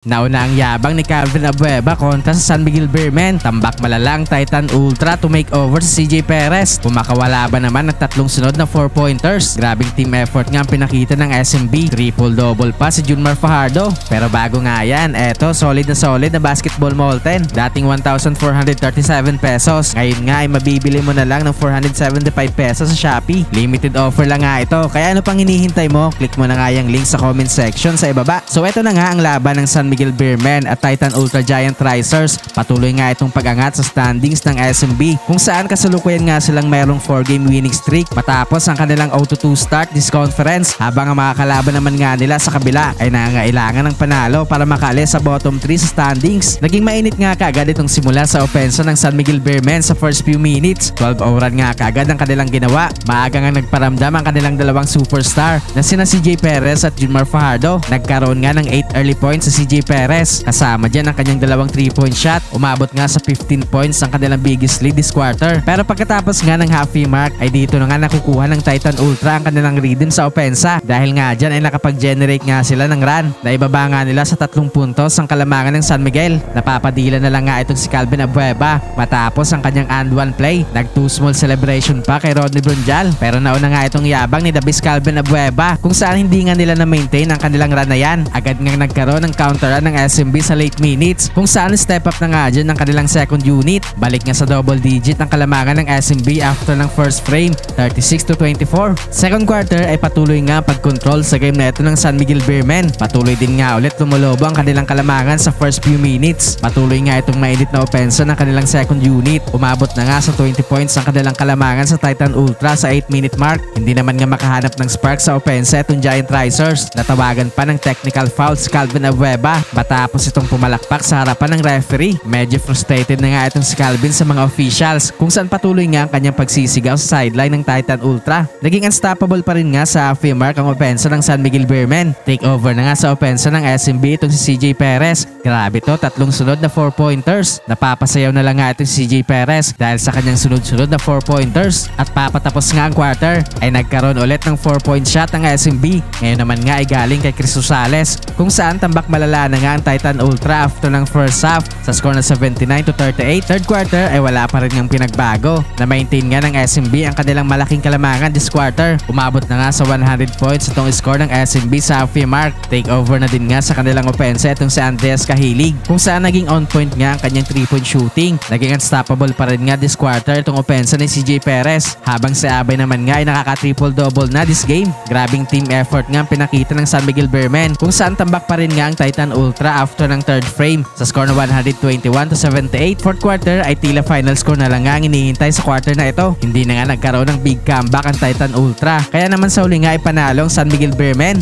Nauna ang yabang ni Calvin Abueva kontra sa San Miguel Beermen. Tambak malalang Titan Ultra to make over si CJ Perez. Pumakawala ba naman ng tatlong sunod na 4-pointers. Grabing team effort nga ang pinakita ng SMB. Triple-double pa si Junmar Fajardo. Pero bago nga yan, eto solid na basketball molten. Dating 1,437 pesos. Ngayon nga ay mabibili mo na lang ng 475 pesos sa Shopee. Limited offer lang nga ito. Kaya ano pang hinihintay mo? Click mo na nga yung link sa comment section sa ibaba. So eto na nga ang laban ng San Miguel Beermen at Titan Ultra Giant Risers. Patuloy nga itong pag-angat sa standings ng SMB kung saan kasalukuyan nga silang mayroong 4-game winning streak matapos ang kanilang 0-2 start this conference, habang ang mga kalaban naman nga nila sa kabila ay nangangailangan ng panalo para makaalis sa bottom 3 sa standings. Naging mainit nga kaagad itong simula sa opensa ng San Miguel Beermen sa first few minutes. 12 oran nga kaagad ang kanilang ginawa. Maaga nga nagparamdam ang kanilang dalawang superstar na sina CJ Perez at Junmar Fajardo. Nagkaroon nga ng 8 early points sa CJ Perez. Kasama dyan ang kanyang dalawang 3-point shot. Umabot nga sa 15 points ang kanilang biggest lead this quarter. Pero pagkatapos nga ng halfway mark ay dito na nga nakukuha ng Titan Ultra ang kanilang rhythm sa opensa. Dahil nga dyan ay nakapag-generate nga sila ng run. Naibaba nga nila sa 3 puntos ang kalamangan ng San Miguel. Napapadila na lang nga itong si Calvin Abueva matapos ang kanyang and one play. Nag 2 small celebration pa kay Rodney Brunjal. Pero nauna nga itong yabang ni The Beast Calvin Abueva kung saan hindi nga nila na-maintain ang kanilang run na yan. Agad nga nagkaroon ng counter ng SMB sa late minutes kung saan step up na nga dyan ng kanilang second unit. Balik nga sa double digit ang kalamangan ng SMB after ng first frame, 36-24. Second quarter ay patuloy nga pag-control sa game na ito ng San Miguel Beermen. Patuloy din nga ulit lumulobo ang kanilang kalamangan sa first few minutes. Patuloy nga itong mainit na opensa ng kanilang second unit. Umabot na nga sa 20 points ang kanilang kalamangan sa Titan Ultra sa 8-minute mark. Hindi naman nga makahanap ng spark sa opensa itong Giant Risers. Natawagan pa ng technical foul si Calvin Abueva matapos itong pumalakpak sa harapan ng referee. Medyo frustrated na nga itong si Calvin sa mga officials kung saan patuloy nga ang kanyang pagsisigaw sa sideline ng Titan Ultra. Naging unstoppable pa rin nga sa halfway mark ang opensa ng San Miguel Beermen. Take over na nga sa opensa ng SMB itong si CJ Perez. Grabe to, tatlong sunod na 4-pointers. Napapasayaw na lang nga itong si CJ Perez dahil sa kanyang sunod-sunod na 4-pointers. At papatapos nga ang quarter ay nagkaroon ulit ng 4-point shot ang SMB. Ngayon naman nga ay galing kay Chris Rosales kung saan tambak malala na nga ang Titan Ultra after ng first half sa score na 79-38. Third quarter ay wala pa rin ng pinagbago. Na-maintain nga ng SMB ang kanilang malaking kalamangan this quarter. Umabot na nga sa 100 points itong score ng SMB sa halfway mark. Take over na din nga sa kanilang opensa itong si Andreas Cahilig kung saan naging on point nga ang kanyang 3-point shooting. Naging unstoppable pa rin nga this quarter itong opensa ni CJ Perez, habang si Abay naman nga ay nakaka-triple-double na this game. Grabing team effort nga ang pinakita ng San Miguel Beermen kung saan tambak pa rin nga ang Titan Ultra after ng third frame sa score na 121-78. Fourth quarter ay tila final score na lang nga ang inihintay sa quarter na ito. Hindi na nga nagkaroon ng big comeback ang Titan Ultra, kaya naman sa huli nga ay panalo ang San Miguel Beermen.